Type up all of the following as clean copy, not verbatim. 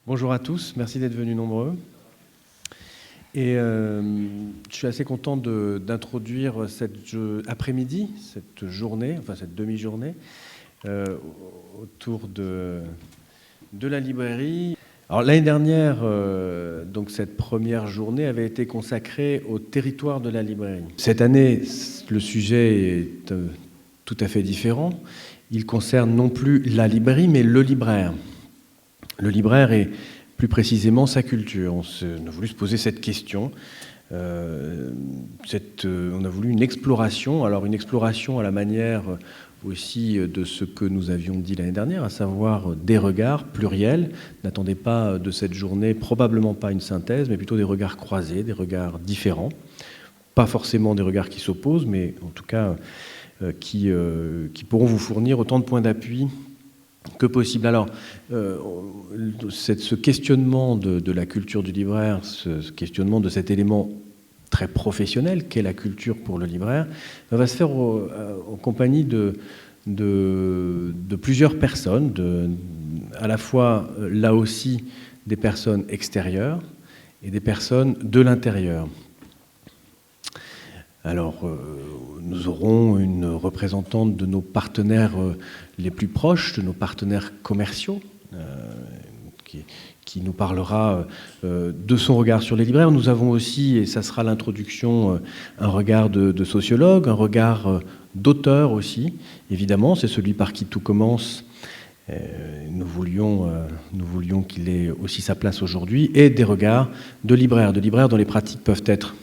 Bonjour à tous, merci d'être venus nombreux. Et je suis assez content d'introduire cet après-midi, cette journée, enfin cette demi-journée, autour de la librairie. Alors l'année dernière, donc cette première journée avait été consacrée au territoire de la librairie. Cette année, le sujet est tout à fait différent. Il concerne non plus la librairie, mais le libraire. Le libraire et plus précisément sa culture. On a voulu se poser cette question. On a voulu une exploration, alors une exploration à la manière aussi de ce que nous avions dit l'année dernière, à savoir des regards pluriels. N'attendez pas de cette journée, probablement pas une synthèse, mais plutôt des regards croisés, des regards différents. Pas forcément des regards qui s'opposent, mais en tout cas qui pourront vous fournir autant de points d'appui que possible. Alors, ce questionnement de la culture du libraire, ce questionnement de cet élément très professionnel qu'est la culture pour le libraire, va se faire en compagnie de plusieurs personnes, à la fois, là aussi, des personnes extérieures et des personnes de l'intérieur. Alors, nous aurons une représentante de nos partenaires les plus proches, de nos partenaires commerciaux, qui nous parlera de son regard sur les libraires. Nous avons aussi, et ça sera l'introduction, un regard de sociologue, un regard d'auteur aussi, évidemment, c'est celui par qui tout commence. Nous voulions qu'il ait aussi sa place aujourd'hui, et des regards de libraires dont les pratiques peuvent être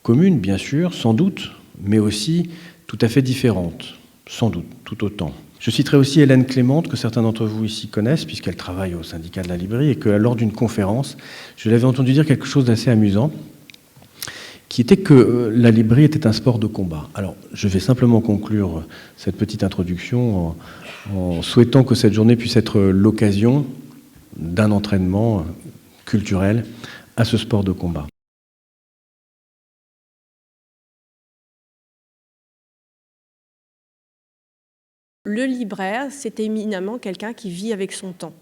communes, bien sûr, sans doute, mais aussi tout à fait différentes, sans doute, tout autant. Je citerai aussi Hélène Clémente, que certains d'entre vous ici connaissent, puisqu'elle travaille au syndicat de la librairie, et que lors d'une conférence, je l'avais entendu dire quelque chose d'assez amusant, qui était que la librairie était un sport de combat. Alors, je vais simplement conclure cette petite introduction en souhaitant que cette journée puisse être l'occasion d'un entraînement culturel à ce sport de combat. Le libraire, c'est éminemment quelqu'un qui vit avec son temps.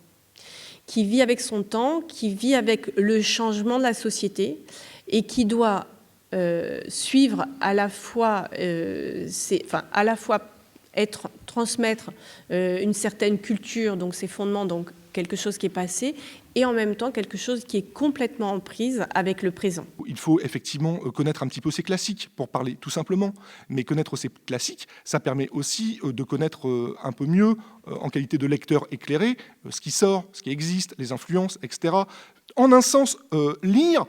Qui vit avec son temps, qui vit avec le changement de la société et qui doit suivre à la fois, transmettre une certaine culture, donc ses fondements, donc quelque chose qui est passé, et en même temps quelque chose qui est complètement en prise avec le présent. Il faut effectivement connaître un petit peu ces classiques, pour parler tout simplement. Mais connaître ces classiques, ça permet aussi de connaître un peu mieux, en qualité de lecteur éclairé, ce qui sort, ce qui existe, les influences, etc. En un sens, lire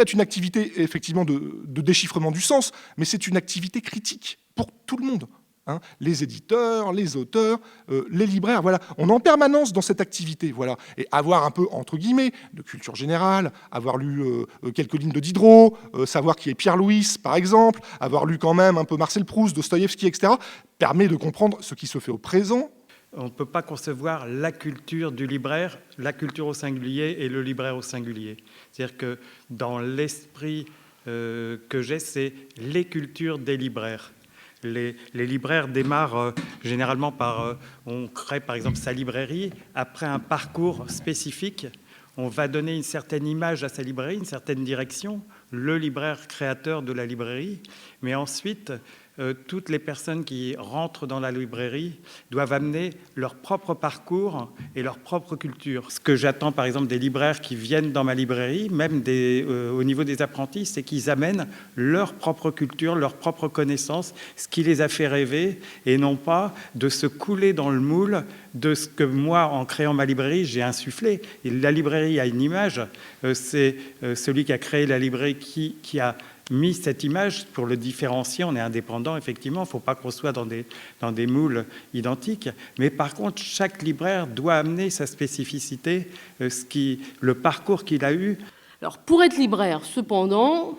est une activité effectivement de déchiffrement du sens, mais c'est une activité critique pour tout le monde. Hein, les éditeurs, les auteurs, les libraires, voilà. On est en permanence dans cette activité, voilà. Et avoir un peu, entre guillemets, de culture générale, avoir lu quelques lignes de Diderot, savoir qui est Pierre Louis, par exemple, avoir lu quand même un peu Marcel Proust, Dostoïevski, etc., permet de comprendre ce qui se fait au présent. On ne peut pas concevoir la culture du libraire, la culture au singulier et le libraire au singulier. C'est-à-dire que dans l'esprit que j'ai, c'est les cultures des libraires. Les libraires démarrent généralement par... on crée par exemple sa librairie. Après un parcours spécifique, on va donner une certaine image à sa librairie, une certaine direction, le libraire créateur de la librairie. Mais ensuite, toutes les personnes qui rentrent dans la librairie doivent amener leur propre parcours et leur propre culture. Ce que j'attends par exemple des libraires qui viennent dans ma librairie, même au niveau des apprentis, c'est qu'ils amènent leur propre culture, leur propre connaissance, ce qui les a fait rêver, et non pas de se couler dans le moule de ce que moi, en créant ma librairie, j'ai insufflé. Et la librairie a une image, c'est celui qui a créé la librairie qui a mis cette image pour le différencier. On est indépendant, effectivement, il ne faut pas qu'on soit dans des moules identiques. Mais par contre, chaque libraire doit amener sa spécificité, le parcours qu'il a eu. Alors, pour être libraire, cependant,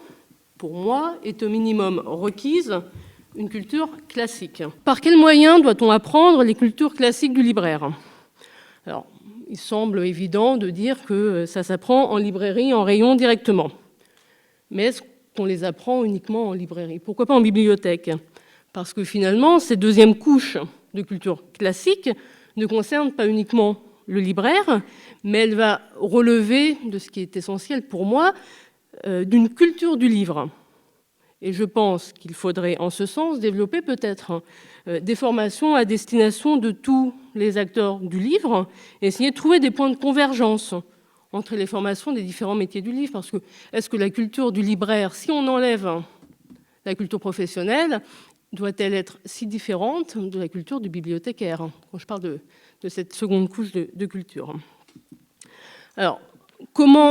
pour moi, est au minimum requise une culture classique. Par quels moyens doit-on apprendre les cultures classiques du libraire ? Alors, il semble évident de dire que ça s'apprend en librairie, en rayon directement. Mais est-ce qu'on les apprend uniquement en librairie? Pourquoi pas en bibliothèque? Parce que finalement, ces deuxièmes couches de culture classique ne concernent pas uniquement le libraire, mais elle va relever de ce qui est essentiel pour moi, d'une culture du livre. Et je pense qu'il faudrait, en ce sens, développer peut-être des formations à destination de tous les acteurs du livre et essayer de trouver des points de convergence entre les formations des différents métiers du livre. Parce que est-ce que la culture du libraire, si on enlève la culture professionnelle, doit-elle être si différente de la culture du bibliothécaire, quand je parle de cette seconde couche de culture? Alors,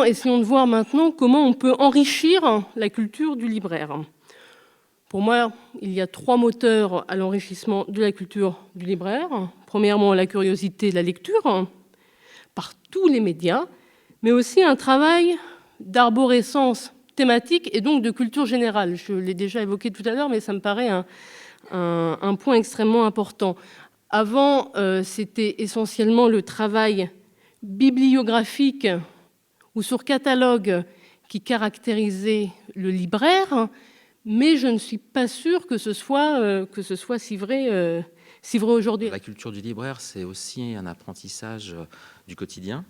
essayons de voir maintenant comment on peut enrichir la culture du libraire. Pour moi, il y a 3 moteurs à l'enrichissement de la culture du libraire. Premièrement, la curiosité, la lecture, par tous les médias, mais aussi un travail d'arborescence thématique et donc de culture générale. Je l'ai déjà évoqué tout à l'heure, mais ça me paraît un point extrêmement important. Avant, c'était essentiellement le travail bibliographique ou sur catalogue qui caractérisait le libraire, mais je ne suis pas sûre que ce soit si vrai aujourd'hui. La culture du libraire, c'est aussi un apprentissage du quotidien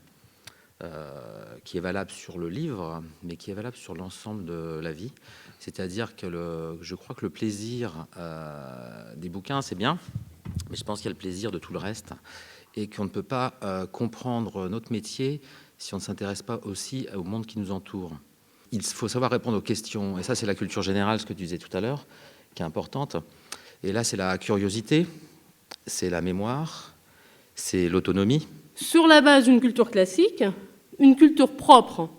qui est valable sur le livre, mais qui est valable sur l'ensemble de la vie. C'est-à-dire que je crois que le plaisir des bouquins, c'est bien, mais je pense qu'il y a le plaisir de tout le reste et qu'on ne peut pas comprendre notre métier si on ne s'intéresse pas aussi au monde qui nous entoure. Il faut savoir répondre aux questions, et ça c'est la culture générale, ce que tu disais tout à l'heure, qui est importante. Et là c'est la curiosité, c'est la mémoire, c'est l'autonomie. Sur la base d'une culture classique, une culture propre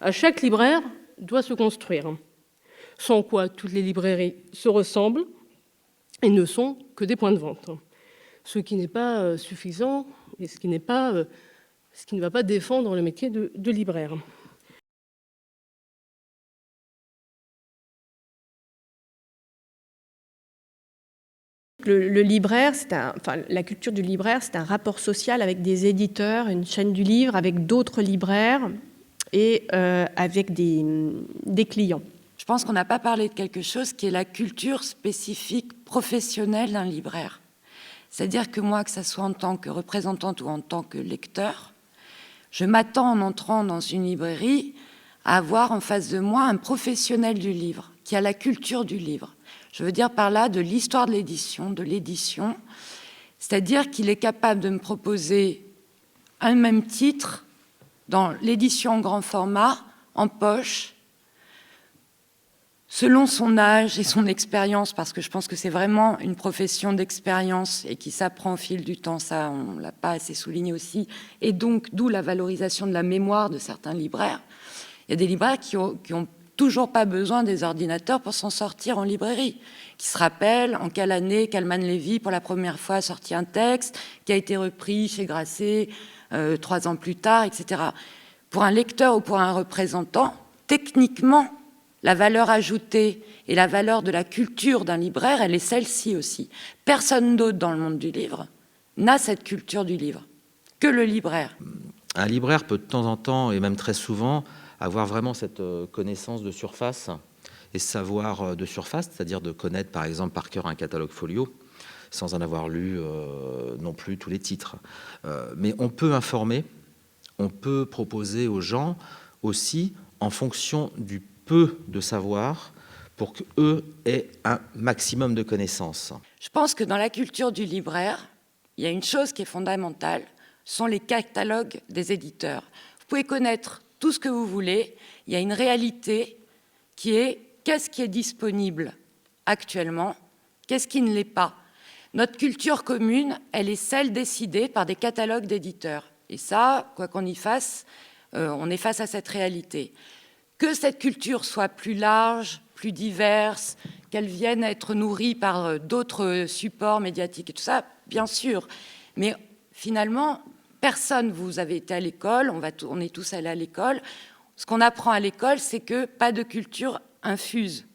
à chaque libraire doit se construire, sans quoi toutes les librairies se ressemblent et ne sont que des points de vente, ce qui n'est pas suffisant et ce qui ne va pas défendre le métier de libraire. Le libraire, la culture du libraire, c'est un rapport social avec des éditeurs, une chaîne du livre, avec d'autres libraires et avec des clients. Je pense qu'on n'a pas parlé de quelque chose qui est la culture spécifique professionnelle d'un libraire. C'est-à-dire que moi, que ce soit en tant que représentante ou en tant que lecteur, je m'attends en entrant dans une librairie à avoir en face de moi un professionnel du livre, qui a la culture du livre. Je veux dire par là de l'histoire de l'édition, c'est-à-dire qu'il est capable de me proposer un même titre dans l'édition en grand format, en poche, selon son âge et son expérience, parce que je pense que c'est vraiment une profession d'expérience et qui s'apprend au fil du temps, ça on ne l'a pas assez souligné aussi, et donc d'où la valorisation de la mémoire de certains libraires. Il y a des libraires qui ont toujours pas besoin des ordinateurs pour s'en sortir en librairie, qui se rappellent en quelle année Kalman Levy pour la première fois a sorti un texte qui a été repris chez Grasset 3 ans plus tard, etc. Pour un lecteur ou pour un représentant, techniquement, la valeur ajoutée et la valeur de la culture d'un libraire, elle est celle-ci aussi. Personne d'autre dans le monde du livre n'a cette culture du livre, que le libraire. Un libraire peut de temps en temps, et même très souvent, avoir vraiment cette connaissance de surface et savoir de surface, c'est-à-dire de connaître par exemple par cœur un catalogue folio, sans en avoir lu non plus tous les titres. Mais on peut informer, on peut proposer aux gens aussi, en fonction du peu de savoir, pour qu'eux aient un maximum de connaissances. Je pense que dans la culture du libraire, il y a une chose qui est fondamentale, ce sont les catalogues des éditeurs. Vous pouvez connaître tout ce que vous voulez, il y a une réalité qui est qu'est-ce qui est disponible actuellement, qu'est-ce qui ne l'est pas. Notre culture commune, elle est celle décidée par des catalogues d'éditeurs. Et ça, quoi qu'on y fasse, on est face à cette réalité. Que cette culture soit plus large, plus diverse, qu'elle vienne être nourrie par d'autres supports médiatiques et tout ça, bien sûr. Mais finalement, personne, vous avez été à l'école, on est tous allés à l'école. Ce qu'on apprend à l'école, c'est que pas de culture infuse.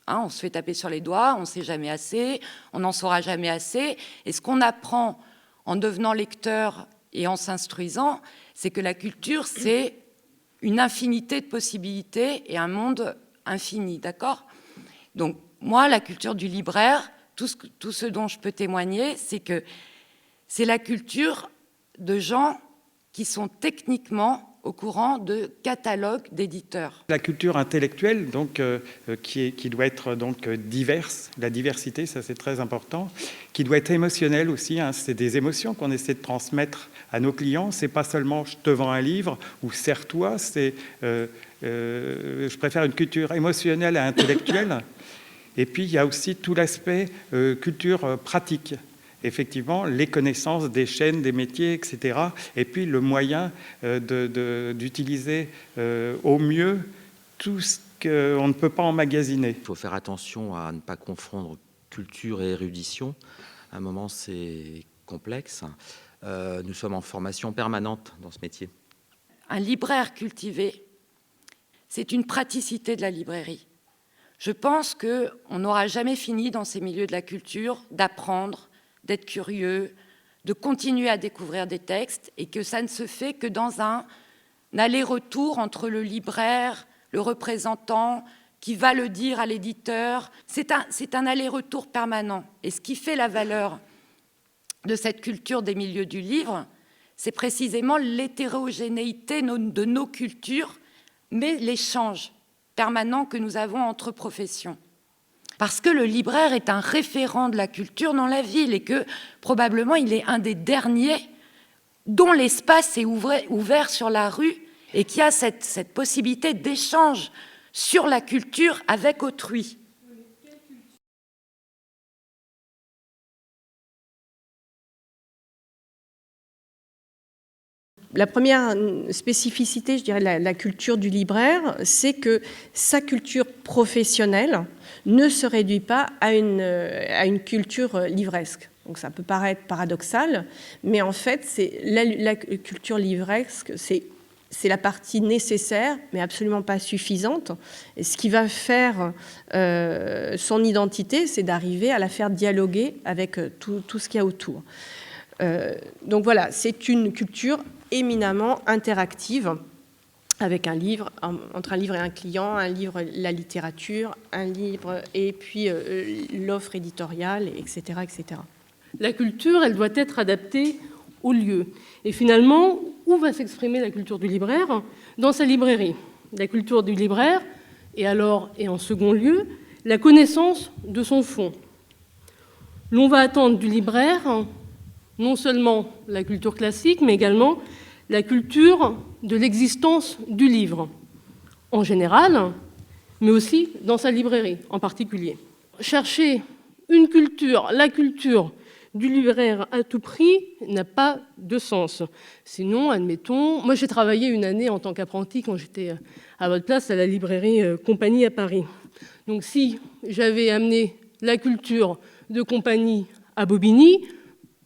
Hein, on se fait taper sur les doigts, on ne sait jamais assez, on n'en saura jamais assez. Et ce qu'on apprend en devenant lecteur et en s'instruisant, c'est que la culture, c'est une infinité de possibilités et un monde infini, d'accord ? Donc, moi, la culture du libraire, tout ce dont je peux témoigner, c'est que c'est la culture de gens qui sont techniquement au courant de catalogues d'éditeurs. La culture intellectuelle, donc, qui doit être donc, diverse, la diversité, ça c'est très important, qui doit être émotionnelle aussi, hein, c'est des émotions qu'on essaie de transmettre à nos clients, c'est pas seulement je te vends un livre ou sers-toi, c'est je préfère une culture émotionnelle à intellectuelle. Et puis il y a aussi tout l'aspect culture pratique. Effectivement, les connaissances des chaînes, des métiers, etc. Et puis le moyen d'utiliser au mieux tout ce qu'on ne peut pas emmagasiner. Il faut faire attention à ne pas confondre culture et érudition. À un moment, c'est complexe. Nous sommes en formation permanente dans ce métier. Un libraire cultivé, c'est une praticité de la librairie. Je pense qu'on n'aura jamais fini dans ces milieux de la culture d'apprendre, d'être curieux, de continuer à découvrir des textes, et que ça ne se fait que dans un aller-retour entre le libraire, le représentant, qui va le dire à l'éditeur. C'est un aller-retour permanent. Et ce qui fait la valeur de cette culture des milieux du livre, c'est précisément l'hétérogénéité de nos cultures, mais l'échange permanent que nous avons entre professions. Parce que le libraire est un référent de la culture dans la ville et que probablement il est un des derniers dont l'espace est ouvert sur la rue et qui a cette possibilité d'échange sur la culture avec autrui. La première spécificité, je dirais, de la culture du libraire, c'est que sa culture professionnelle ne se réduit pas à une culture livresque. Donc ça peut paraître paradoxal, mais en fait, la culture livresque, c'est la partie nécessaire, mais absolument pas suffisante. Et ce qui va faire son identité, c'est d'arriver à la faire dialoguer avec tout ce qu'il y a autour. Donc voilà, c'est une culture éminemment interactive avec un livre, entre un livre et un client, un livre, la littérature, un livre et puis l'offre éditoriale, etc., etc. La culture, elle doit être adaptée au lieu. Et finalement, où va s'exprimer la culture du libraire? Dans sa librairie. La culture du libraire, et en second lieu, la connaissance de son fond. L'on va attendre du libraire non seulement la culture classique, mais également la culture de l'existence du livre, en général, mais aussi dans sa librairie en particulier. Chercher une culture, la culture du libraire à tout prix n'a pas de sens. Sinon, admettons, moi j'ai travaillé une année en tant qu'apprenti quand j'étais à votre place à la librairie Compagnie à Paris. Donc si j'avais amené la culture de Compagnie à Bobigny,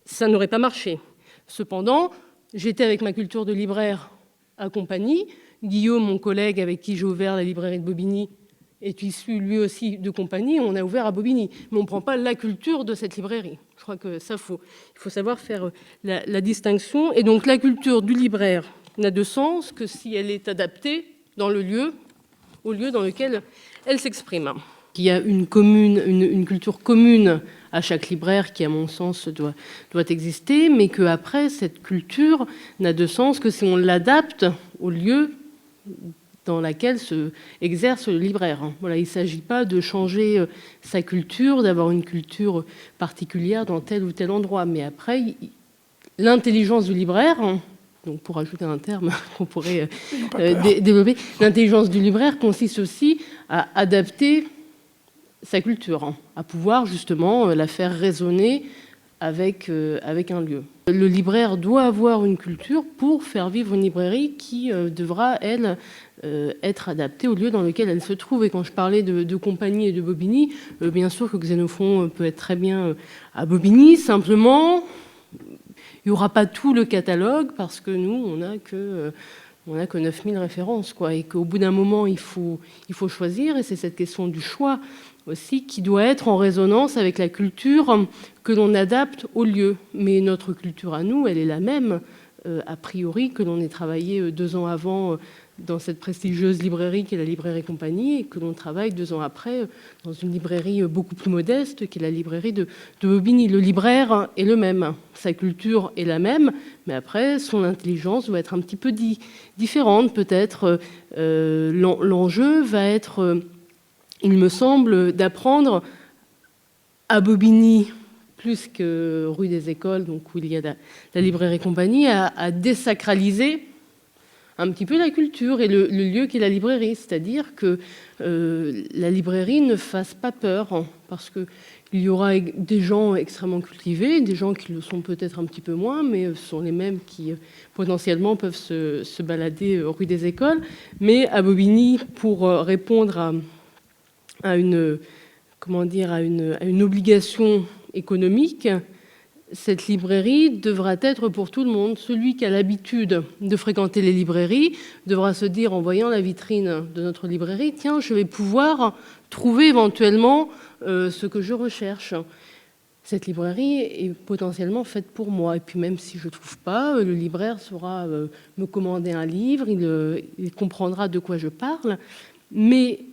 ça n'aurait pas marché. Cependant, j'étais avec ma culture de libraire à Compagnie. Guillaume, mon collègue avec qui j'ai ouvert la librairie de Bobigny, est issu lui aussi de Compagnie. On a ouvert à Bobigny. Mais on ne prend pas la culture de cette librairie. Je crois que ça, il faut savoir faire la distinction. Et donc la culture du libraire n'a de sens que si elle est adaptée dans le lieu, au lieu dans lequel elle s'exprime. Il y a une culture commune à chaque libraire qui, à mon sens, doit exister, mais qu'après, cette culture n'a de sens que si on l'adapte au lieu dans lequel se exerce le libraire. Voilà, il ne s'agit pas de changer sa culture, d'avoir une culture particulière dans tel ou tel endroit, mais après, l'intelligence du libraire, donc pour ajouter un terme qu'on pourrait développer, l'intelligence du libraire consiste aussi à adapter sa culture, à pouvoir justement la faire résonner avec un lieu. Le libraire doit avoir une culture pour faire vivre une librairie qui devra, elle, être adaptée au lieu dans lequel elle se trouve. Et quand je parlais de Compagnie et de Bobigny, bien sûr que Xénophon peut être très bien à Bobigny, simplement, il n'y aura pas tout le catalogue parce que nous, on n'a que 9000 références, quoi, et qu'au bout d'un moment, il faut choisir, et c'est cette question du choix aussi qui doit être en résonance avec la culture que l'on adapte au lieu. Mais notre culture à nous, elle est la même a priori, que l'on ait travaillé 2 ans avant dans cette prestigieuse librairie qui est la Librairie Compagnie, et que l'on travaille 2 ans après dans une librairie beaucoup plus modeste qui est la librairie de Bobigny. Le libraire est le même, sa culture est la même, mais après son intelligence doit être un petit peu différente peut-être. L'enjeu va être, il me semble, d'apprendre à Bobigny, plus que rue des Écoles, donc où il y a la Librairie Compagnie, à désacraliser un petit peu la culture et le lieu qu'est la librairie, c'est-à-dire que la librairie ne fasse pas peur, parce qu'il y aura des gens extrêmement cultivés, des gens qui le sont peut-être un petit peu moins, mais ce sont les mêmes qui potentiellement peuvent se balader rue des Écoles. Mais à Bobigny, pour répondre à une obligation économique, cette librairie devra être pour tout le monde. Celui qui a l'habitude de fréquenter les librairies devra se dire, en voyant la vitrine de notre librairie, tiens, je vais pouvoir trouver éventuellement ce que je recherche. Cette librairie est potentiellement faite pour moi. Et puis même si je ne trouve pas, le libraire saura me commander un livre, il comprendra de quoi je parle. Mais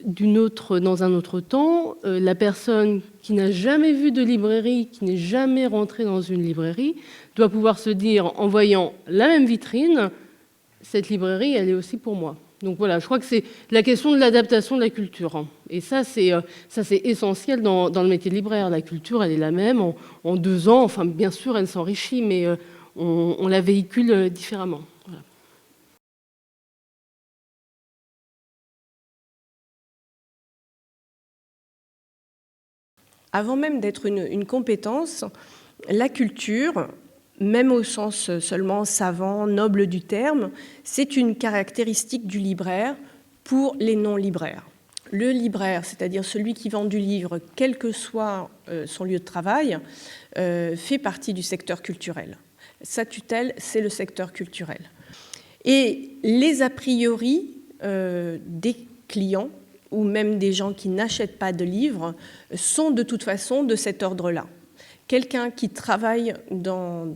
dans un autre temps, la personne qui n'a jamais vu de librairie, qui n'est jamais rentrée dans une librairie, doit pouvoir se dire, en voyant la même vitrine, cette librairie, elle est aussi pour moi. Donc voilà, je crois que c'est la question de l'adaptation de la culture. Et ça, c'est essentiel dans le métier de libraire. La culture, elle est la même en 2 ans. Enfin, bien sûr, elle s'enrichit, mais on la véhicule différemment. Voilà. Avant même d'être une compétence, la culture, même au sens seulement savant, noble du terme, c'est une caractéristique du libraire pour les non-libraires. Le libraire, c'est-à-dire celui qui vend du livre, quel que soit son lieu de travail, fait partie du secteur culturel. Sa tutelle, c'est le secteur culturel. Et les a priori des clients ou même des gens qui n'achètent pas de livres, sont de toute façon de cet ordre-là. Quelqu'un qui travaille dans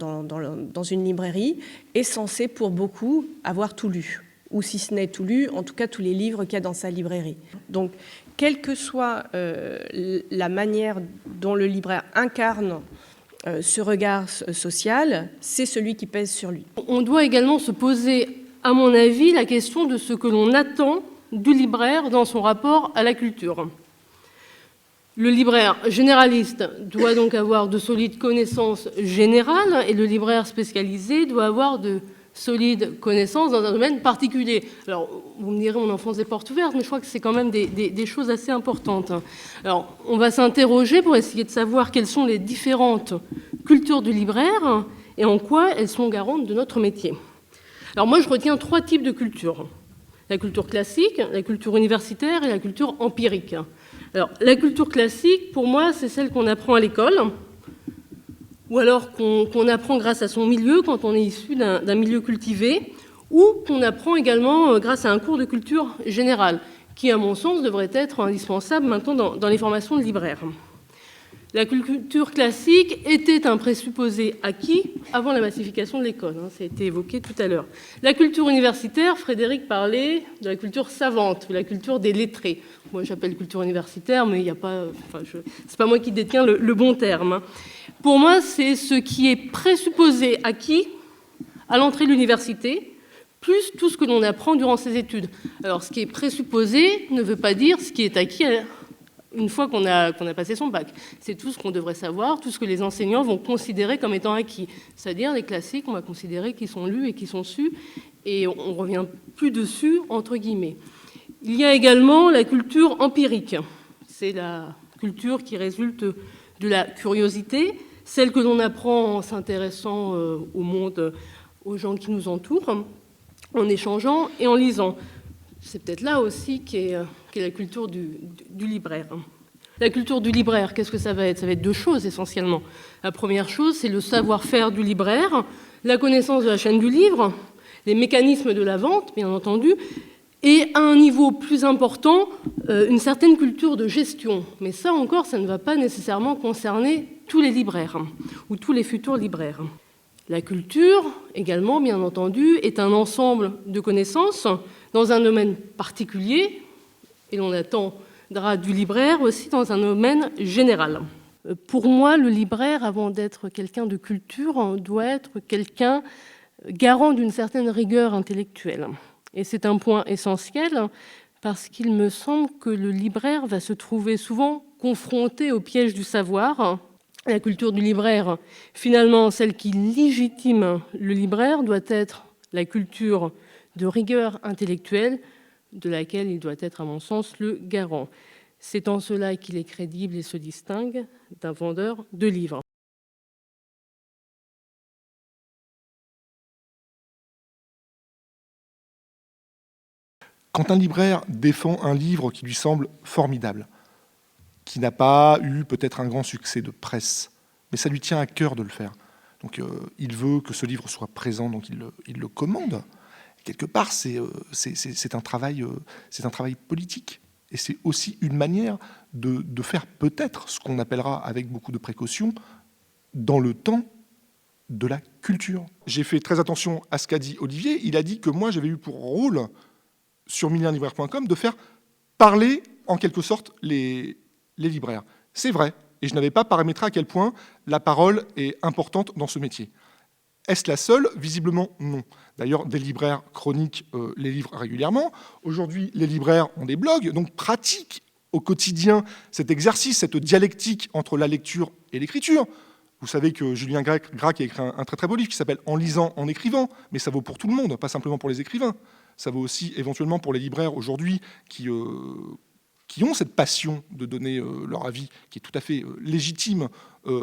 une librairie est censé, pour beaucoup, avoir tout lu. Ou si ce n'est tout lu, en tout cas tous les livres qu'il y a dans sa librairie. Donc, quelle que soit la manière dont le libraire incarne ce regard social, c'est celui qui pèse sur lui. On doit également se poser, à mon avis, la question de ce que l'on attend du libraire dans son rapport à la culture. Le libraire généraliste doit donc avoir de solides connaissances générales et le libraire spécialisé doit avoir de solides connaissances dans un domaine particulier. Alors, vous me direz, on enfonce des portes ouvertes, mais je crois que c'est quand même des choses assez importantes. Alors, on va s'interroger pour essayer de savoir quelles sont les différentes cultures du libraire et en quoi elles sont garantes de notre métier. Alors, moi, je retiens 3 types de cultures. La culture classique, la culture universitaire et la culture empirique. Alors, la culture classique, pour moi, c'est celle qu'on apprend à l'école, ou alors qu'on apprend grâce à son milieu quand on est issu d'un milieu cultivé, ou qu'on apprend également grâce à un cours de culture générale, qui, à mon sens, devrait être indispensable maintenant dans les formations de libraires. La culture classique était un présupposé acquis avant la massification de l'école. Ça a été évoqué tout à l'heure. La culture universitaire, Frédéric parlait de la culture savante, de la culture des lettrés. Moi, j'appelle culture universitaire, mais il n'y a pas, c'est pas moi qui détiens le bon terme. Pour moi, c'est ce qui est présupposé acquis à l'entrée de l'université, plus tout ce que l'on apprend durant ses études. Alors, ce qui est présupposé ne veut pas dire ce qui est acquis une fois qu'on a passé son bac. C'est tout ce qu'on devrait savoir, tout ce que les enseignants vont considérer comme étant acquis. C'est-à-dire les classiques, on va considérer qu'ils sont lus et qu'ils sont sus, et on ne revient plus dessus, entre guillemets. Il y a également la culture empirique. C'est la culture qui résulte de la curiosité, celle que l'on apprend en s'intéressant au monde, aux gens qui nous entourent, en échangeant et en lisant. C'est peut-être là aussi qu'est la culture du libraire. La culture du libraire, qu'est-ce que ça va être? Ça va être 2 choses essentiellement. La première chose, c'est le savoir-faire du libraire, la connaissance de la chaîne du livre, les mécanismes de la vente, bien entendu, et à un niveau plus important, une certaine culture de gestion. Mais ça encore, ça ne va pas nécessairement concerner tous les libraires ou tous les futurs libraires. La culture, également, bien entendu, est un ensemble de connaissances dans un domaine particulier, et l'on attendra du libraire aussi dans un domaine général. Pour moi, le libraire, avant d'être quelqu'un de culture, doit être quelqu'un garant d'une certaine rigueur intellectuelle. Et c'est un point essentiel parce qu'il me semble que le libraire va se trouver souvent confronté au piège du savoir. La culture du libraire, finalement, celle qui légitime le libraire, doit être la culture de rigueur intellectuelle de laquelle il doit être, à mon sens, le garant. C'est en cela qu'il est crédible et se distingue d'un vendeur de livres. Quand un libraire défend un livre qui lui semble formidable, qui n'a pas eu peut-être un grand succès de presse, mais ça lui tient à cœur de le faire. Donc il veut que ce livre soit présent, donc il le commande. Quelque part, c'est un travail politique. Et c'est aussi une manière de faire peut-être ce qu'on appellera, avec beaucoup de précaution, dans le temps, de la culture. J'ai fait très attention à ce qu'a dit Olivier. Il a dit que moi, j'avais eu pour rôle, sur milienlibraire.com, de faire parler, en quelque sorte, les libraires. C'est vrai. Et je n'avais pas paramétré à quel point la parole est importante dans ce métier. Est-ce la seule? Visiblement, non. D'ailleurs, des libraires chroniquent les livres régulièrement. Aujourd'hui, les libraires ont des blogs, donc pratiquent au quotidien cet exercice, cette dialectique entre la lecture et l'écriture. Vous savez que Julien Gracq a écrit un très très beau livre qui s'appelle « En lisant, en écrivant », mais ça vaut pour tout le monde, pas simplement pour les écrivains. Ça vaut aussi éventuellement pour les libraires aujourd'hui qui ont cette passion de donner leur avis, qui est tout à fait légitime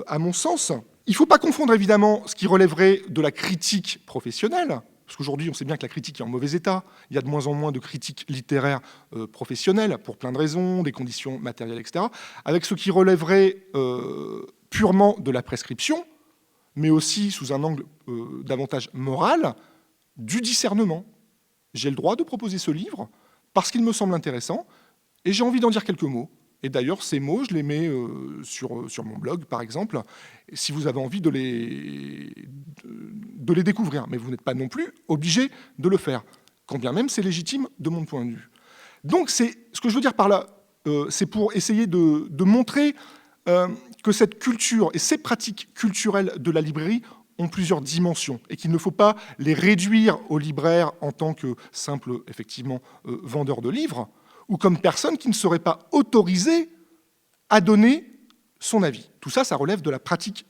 à mon sens. Il ne faut pas confondre évidemment ce qui relèverait de la critique professionnelle, parce qu'aujourd'hui on sait bien que la critique est en mauvais état, il y a de moins en moins de critiques littéraires professionnelles, pour plein de raisons, des conditions matérielles, etc., avec ce qui relèverait purement de la prescription, mais aussi sous un angle davantage moral, du discernement. J'ai le droit de proposer ce livre parce qu'il me semble intéressant, et j'ai envie d'en dire quelques mots. Et d'ailleurs, ces mots, je les mets sur mon blog, par exemple, si vous avez envie de les découvrir. Mais vous n'êtes pas non plus obligé de le faire, quand bien même c'est légitime de mon point de vue. Donc, ce que je veux dire par là, c'est pour essayer de montrer que cette culture et ces pratiques culturelles de la librairie ont plusieurs dimensions et qu'il ne faut pas les réduire aux libraires en tant que simple, effectivement, vendeurs de livres, ou comme personne qui ne serait pas autorisée à donner son avis. Tout ça, ça relève de la pratique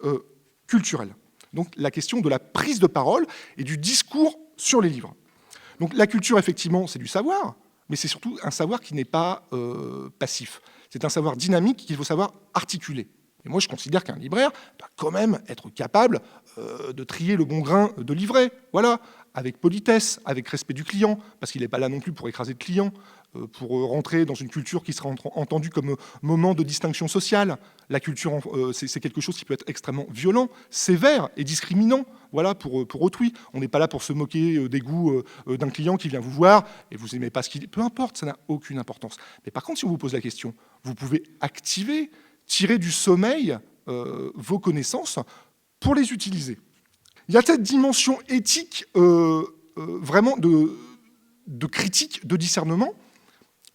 culturelle. Donc la question de la prise de parole et du discours sur les livres. Donc la culture, effectivement, c'est du savoir, mais c'est surtout un savoir qui n'est pas passif. C'est un savoir dynamique qu'il faut savoir articuler. Et moi, je considère qu'un libraire doit quand même être capable de trier le bon grain de livret. Voilà, avec politesse, avec respect du client, parce qu'il n'est pas là non plus pour écraser le client, pour rentrer dans une culture qui sera entendue comme moment de distinction sociale. La culture, c'est quelque chose qui peut être extrêmement violent, sévère et discriminant, voilà, pour autrui. On n'est pas là pour se moquer des goûts d'un client qui vient vous voir et vous n'aimez pas ce qu'il dit. Peu importe, ça n'a aucune importance. Mais par contre, si on vous pose la question, vous pouvez activer, tirer du sommeil vos connaissances pour les utiliser. Il y a cette dimension éthique vraiment de critique, de discernement,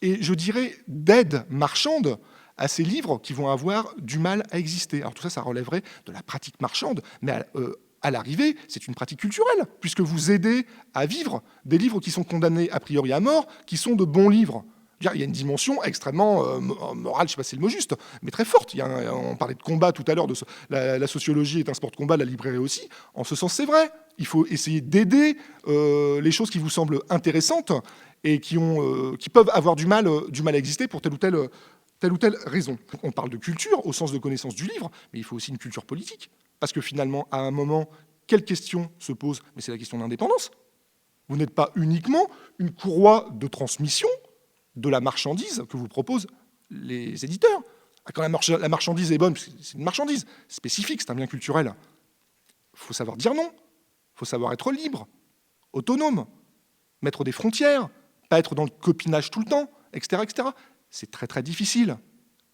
et je dirais d'aide marchande à ces livres qui vont avoir du mal à exister. Alors tout ça, ça relèverait de la pratique marchande, mais à l'arrivée, c'est une pratique culturelle, puisque vous aidez à vivre des livres qui sont condamnés a priori à mort, qui sont de bons livres. Il y a une dimension extrêmement morale, je ne sais pas si c'est le mot juste, mais très forte. On parlait de combat tout à l'heure, la sociologie est un sport de combat, la librairie aussi. En ce sens, c'est vrai. Il faut essayer d'aider les choses qui vous semblent intéressantes et qui peuvent avoir du mal à exister pour telle ou telle raison. On parle de culture au sens de connaissance du livre, mais il faut aussi une culture politique. Parce que finalement, à un moment, quelle question se pose? Mais c'est la question de l'indépendance. Vous n'êtes pas uniquement une courroie de transmission de la marchandise que vous proposent les éditeurs. Quand la marchandise est bonne, c'est une marchandise spécifique, c'est un bien culturel. Il faut savoir dire non, il faut savoir être libre, autonome, mettre des frontières, pas être dans le copinage tout le temps, etc. etc. C'est très très difficile.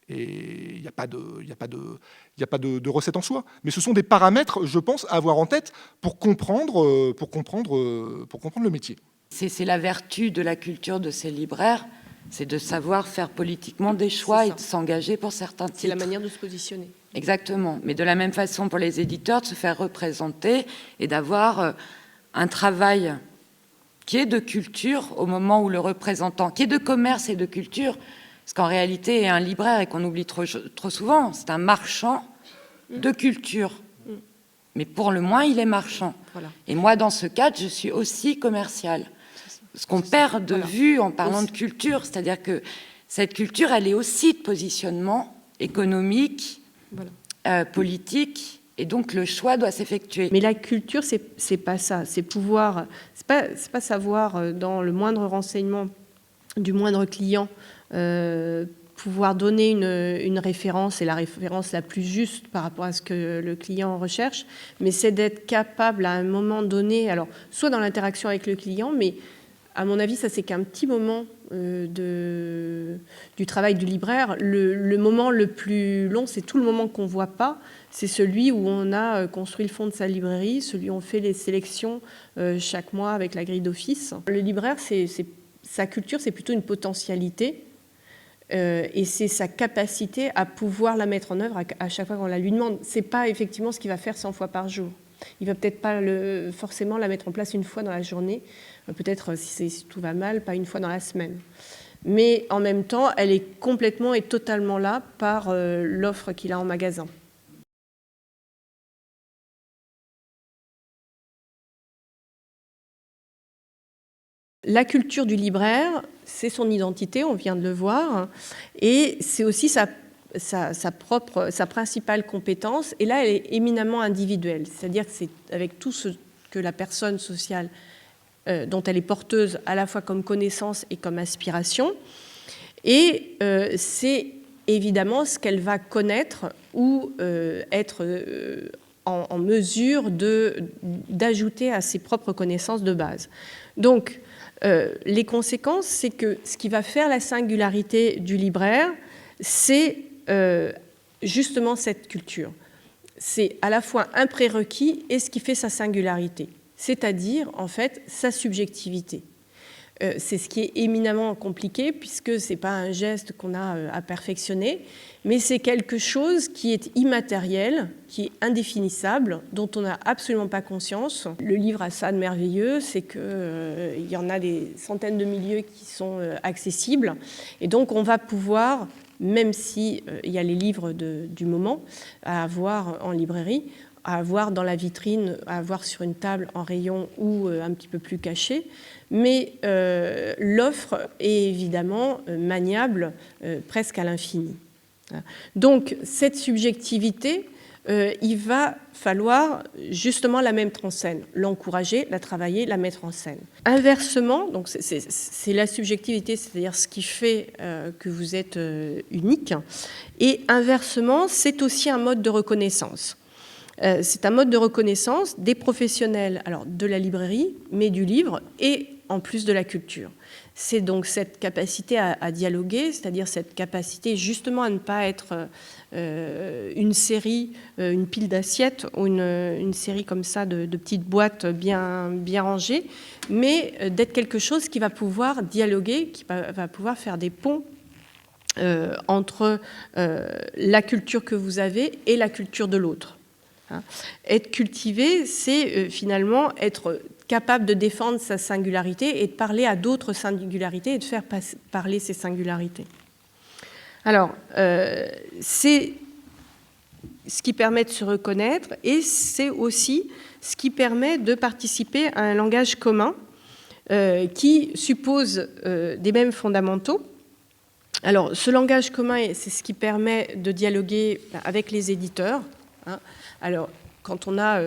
Et il n'y a pas de recette en soi. Mais ce sont des paramètres, je pense, à avoir en tête pour comprendre le métier. C'est la vertu de la culture de ces libraires, c'est de savoir faire politiquement des choix et de s'engager pour certains titres. C'est la manière de se positionner. Exactement. Mais de la même façon pour les éditeurs, de se faire représenter et d'avoir un travail qui est de culture au moment où le représentant, qui est de commerce et de culture, parce qu'en réalité, un libraire, et qu'on oublie trop souvent, c'est un marchand de culture. Mais pour le moins, il est marchand. Voilà. Et moi, dans ce cadre, je suis aussi commerciale. Ce qu'on perd de vue en parlant de culture, c'est-à-dire que cette culture, elle est aussi de positionnement économique, politique, et donc le choix doit s'effectuer. Mais la culture, c'est pas ça. C'est pouvoir, c'est pas savoir dans le moindre renseignement du moindre client, pouvoir donner une référence, et la référence la plus juste par rapport à ce que le client recherche, mais c'est d'être capable à un moment donné, alors soit dans l'interaction avec le client, mais à mon avis, ça c'est qu'un petit moment du travail du libraire. Le moment le plus long, c'est tout le moment qu'on ne voit pas, c'est celui où on a construit le fond de sa librairie, celui où on fait les sélections chaque mois avec la grille d'office. Le libraire, sa culture, c'est plutôt une potentialité. Et c'est sa capacité à pouvoir la mettre en œuvre à chaque fois qu'on la lui demande. Ce n'est pas effectivement ce qu'il va faire 100 fois par jour. Il ne va peut-être pas forcément la mettre en place une fois dans la journée, peut-être si tout va mal, pas une fois dans la semaine. Mais en même temps, elle est complètement et totalement là par l'offre qu'il a en magasin. La culture du libraire, c'est son identité, on vient de le voir, et c'est aussi sa principale compétence, et là, elle est éminemment individuelle, c'est-à-dire que c'est avec tout ce que la personne sociale dont elle est porteuse à la fois comme connaissance et comme aspiration, et c'est évidemment ce qu'elle va connaître ou être en mesure d'ajouter à ses propres connaissances de base. Donc, les conséquences, c'est que ce qui va faire la singularité du libraire, c'est justement cette culture. C'est à la fois un prérequis et ce qui fait sa singularité, c'est-à-dire, en fait, sa subjectivité. C'est ce qui est éminemment compliqué, puisque ce n'est pas un geste qu'on a à perfectionner, mais c'est quelque chose qui est immatériel, qui est indéfinissable, dont on n'a absolument pas conscience. Le livre a ça de merveilleux, c'est qu'il y en a des centaines de milieux qui sont accessibles, et donc on va pouvoir, même s'il y a les livres du moment à avoir en librairie, à avoir dans la vitrine, à avoir sur une table en rayon ou un petit peu plus caché, mais l'offre est évidemment maniable presque à l'infini. Donc cette subjectivité, il va falloir justement la mettre en scène, l'encourager, la travailler, la mettre en scène. Inversement, donc c'est la subjectivité, c'est-à-dire ce qui fait que vous êtes unique, et inversement, c'est aussi un mode de reconnaissance. C'est un mode de reconnaissance des professionnels, alors de la librairie, mais du livre, et en plus de la culture. C'est donc cette capacité à dialoguer, c'est-à-dire cette capacité justement à ne pas être une série, une pile d'assiettes ou une série comme ça de petites boîtes bien rangées, mais d'être quelque chose qui va pouvoir dialoguer, qui va pouvoir faire des ponts entre la culture que vous avez et la culture de l'autre. Être cultivé, c'est finalement être capable de défendre sa singularité et de parler à d'autres singularités et de faire parler ces singularités. Alors, c'est ce qui permet de se reconnaître et c'est aussi ce qui permet de participer à un langage commun qui suppose des mêmes fondamentaux. Alors, ce langage commun, c'est ce qui permet de dialoguer avec les éditeurs. Alors, quand on a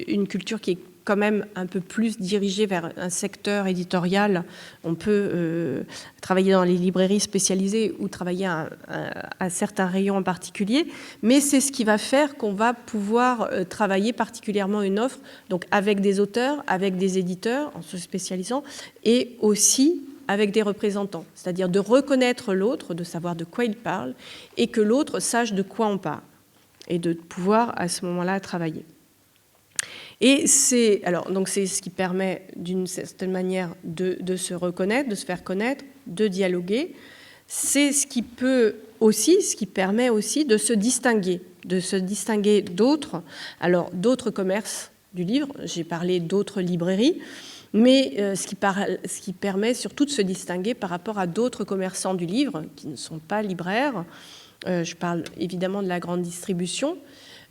une culture qui est quand même un peu plus dirigée vers un secteur éditorial, on peut travailler dans les librairies spécialisées ou travailler à certains rayons en particulier, mais c'est ce qui va faire qu'on va pouvoir travailler particulièrement une offre, donc avec des auteurs, avec des éditeurs, en se spécialisant, et aussi avec des représentants, c'est-à-dire de reconnaître l'autre, de savoir de quoi il parle, et que l'autre sache de quoi on parle, et de pouvoir à ce moment-là travailler. Et c'est ce qui permet d'une certaine manière de se reconnaître, de se faire connaître, de dialoguer. C'est ce qui permet aussi de se distinguer d'autres, alors d'autres commerces du livre, j'ai parlé d'autres librairies, mais ce qui permet surtout de se distinguer par rapport à d'autres commerçants du livre qui ne sont pas libraires. Je parle évidemment de la grande distribution,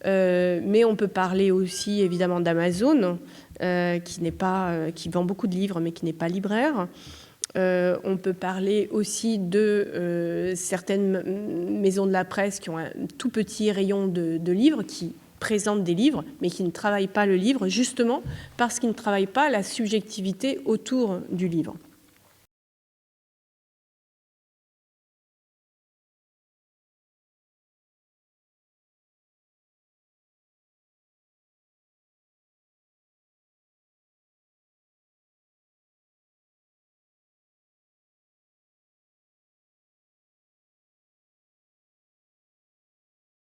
mais on peut parler aussi évidemment d'Amazon, qui vend beaucoup de livres mais qui n'est pas libraire. On peut parler aussi de certaines maisons de la presse qui ont un tout petit rayon de livres, qui présentent des livres, mais qui ne travaillent pas le livre, justement parce qu'ils ne travaillent pas la subjectivité autour du livre.